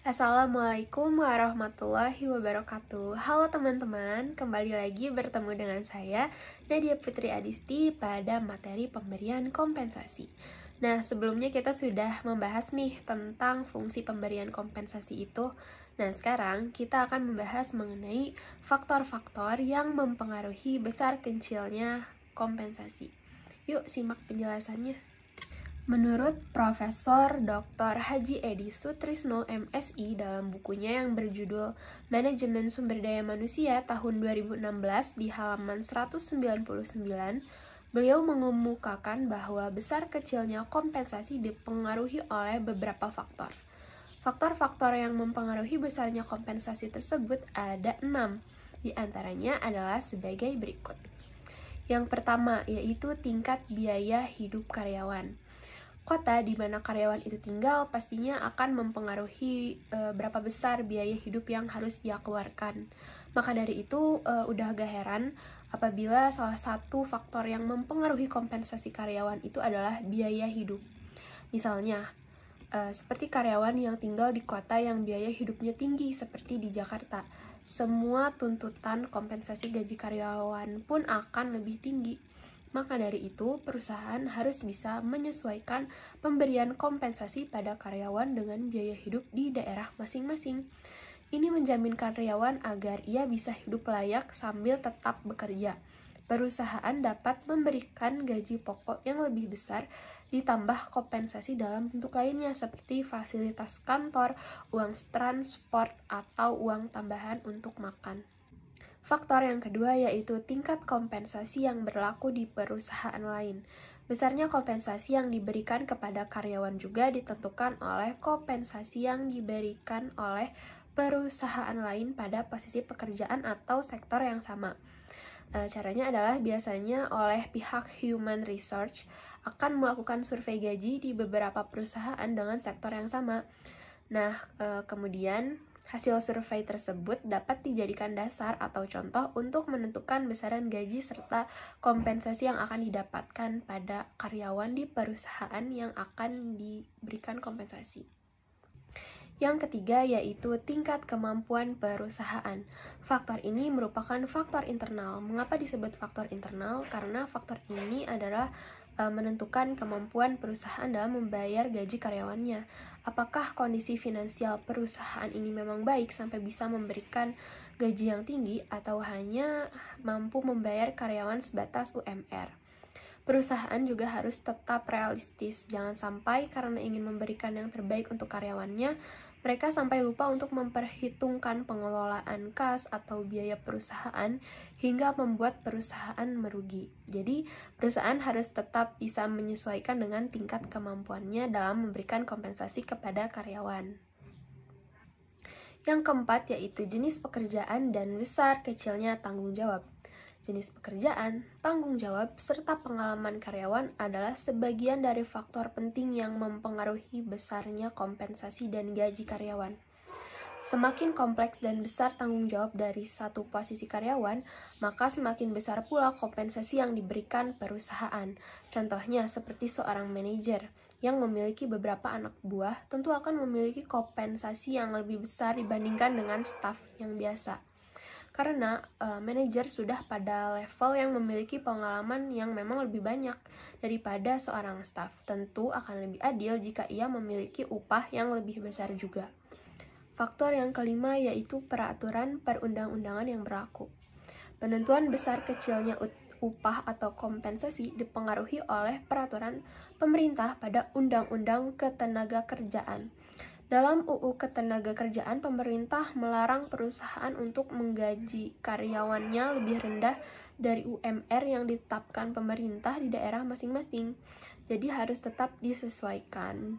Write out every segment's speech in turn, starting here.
Assalamualaikum warahmatullahi wabarakatuh. Halo teman-teman, kembali lagi bertemu dengan saya Nadia Putri Adisti pada materi pemberian kompensasi. Nah, sebelumnya kita sudah membahas nih tentang fungsi pemberian kompensasi itu. Nah, sekarang kita akan membahas mengenai faktor-faktor yang mempengaruhi besar kecilnya kompensasi. Yuk simak penjelasannya. Menurut Profesor Dr. Haji Edi Sutrisno MSI dalam bukunya yang berjudul Manajemen Sumber Daya Manusia tahun 2016 di halaman 199, beliau mengemukakan bahwa besar kecilnya kompensasi dipengaruhi oleh beberapa faktor. Faktor-faktor yang mempengaruhi besarnya kompensasi tersebut ada 6, di antaranya adalah sebagai berikut. Yang pertama yaitu tingkat biaya hidup karyawan. Kota di mana karyawan itu tinggal pastinya akan mempengaruhi berapa besar biaya hidup yang harus dia keluarkan. Maka dari itu udah gak heran apabila salah satu faktor yang mempengaruhi kompensasi karyawan itu adalah biaya hidup. Misalnya, seperti karyawan yang tinggal di kota yang biaya hidupnya tinggi seperti di Jakarta. Semua tuntutan kompensasi gaji karyawan pun akan lebih tinggi. Maka dari itu, perusahaan harus bisa menyesuaikan pemberian kompensasi pada karyawan dengan biaya hidup di daerah masing-masing. Ini menjamin karyawan agar ia bisa hidup layak sambil tetap bekerja. Perusahaan dapat memberikan gaji pokok yang lebih besar ditambah kompensasi dalam bentuk lainnya seperti fasilitas kantor, uang transport, atau uang tambahan untuk makan. Faktor yang kedua yaitu tingkat kompensasi yang berlaku di perusahaan lain. Besarnya kompensasi yang diberikan kepada karyawan juga ditentukan oleh kompensasi yang diberikan oleh perusahaan lain pada posisi pekerjaan atau sektor yang sama. Caranya adalah biasanya oleh pihak Human Research akan melakukan survei gaji di beberapa perusahaan dengan sektor yang sama. Nah, kemudian hasil survei tersebut dapat dijadikan dasar atau contoh untuk menentukan besaran gaji serta kompensasi yang akan didapatkan pada karyawan di perusahaan yang akan diberikan kompensasi. Yang ketiga yaitu tingkat kemampuan perusahaan. Faktor ini merupakan faktor internal. Mengapa disebut faktor internal? Karena faktor ini adalah menentukan kemampuan perusahaan dalam membayar gaji karyawannya. Apakah kondisi finansial perusahaan ini memang baik sampai bisa memberikan gaji yang tinggi atau hanya mampu membayar karyawan sebatas UMR? Perusahaan juga harus tetap realistis. Jangan sampai karena ingin memberikan yang terbaik untuk karyawannya, mereka sampai lupa untuk memperhitungkan pengelolaan kas atau biaya perusahaan hingga membuat perusahaan merugi. Jadi, perusahaan harus tetap bisa menyesuaikan dengan tingkat kemampuannya dalam memberikan kompensasi kepada karyawan. Yang keempat yaitu jenis pekerjaan dan besar kecilnya tanggung jawab. Jenis pekerjaan, tanggung jawab, serta pengalaman karyawan adalah sebagian dari faktor penting yang mempengaruhi besarnya kompensasi dan gaji karyawan. Semakin kompleks dan besar tanggung jawab dari satu posisi karyawan, maka semakin besar pula kompensasi yang diberikan perusahaan. Contohnya seperti seorang manajer yang memiliki beberapa anak buah tentu akan memiliki kompensasi yang lebih besar dibandingkan dengan staf yang biasa. Karena manajer sudah pada level yang memiliki pengalaman yang memang lebih banyak daripada seorang staf. Tentu akan lebih adil jika ia memiliki upah yang lebih besar juga. Faktor yang kelima yaitu peraturan perundang-undangan yang berlaku. Penentuan besar kecilnya upah atau kompensasi dipengaruhi oleh peraturan pemerintah pada Undang-Undang Ketenagakerjaan. Dalam UU Ketenagakerjaan, pemerintah melarang perusahaan untuk menggaji karyawannya lebih rendah dari UMR yang ditetapkan pemerintah di daerah masing-masing. Jadi harus tetap disesuaikan.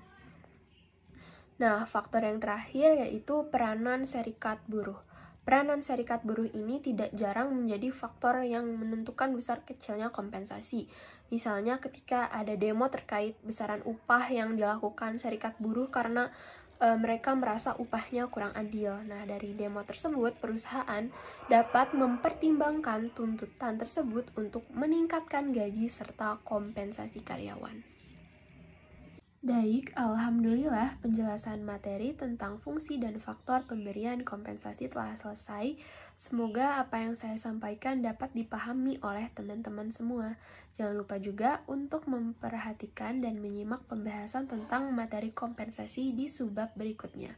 Nah, faktor yang terakhir yaitu peranan serikat buruh. Peranan serikat buruh ini tidak jarang menjadi faktor yang menentukan besar kecilnya kompensasi. Misalnya ketika ada demo terkait besaran upah yang dilakukan serikat buruh karena mereka merasa upahnya kurang adil. Nah, dari demo tersebut, perusahaan dapat mempertimbangkan tuntutan tersebut untuk meningkatkan gaji serta kompensasi karyawan. Baik, alhamdulillah penjelasan materi tentang fungsi dan faktor pemberian kompensasi telah selesai. Semoga apa yang saya sampaikan dapat dipahami oleh teman-teman semua. Jangan lupa juga untuk memperhatikan dan menyimak pembahasan tentang materi kompensasi di subbab berikutnya.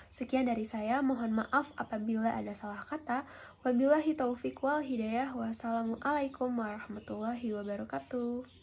Sekian dari saya, mohon maaf apabila ada salah kata. Wabillahi taufiq wal hidayah. Wassalamualaikum warahmatullahi wabarakatuh.